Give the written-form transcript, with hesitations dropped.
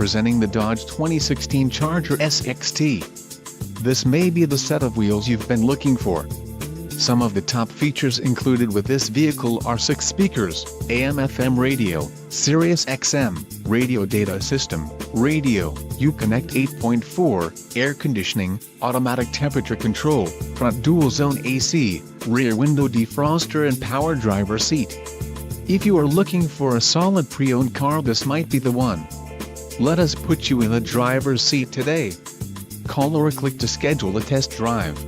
Presenting the Dodge 2016 Charger SXT. This may be the set of wheels you've been looking for. Some of the top features included with this vehicle are 6 speakers, AM/FM radio, Sirius XM, radio data system, radio, Uconnect 8.4, air conditioning, automatic temperature control, front dual zone AC, rear window defroster and power driver seat. If you are looking for a solid pre-owned car, this might be the one. Let us put you in the driver's seat today. Call or click to schedule a test drive.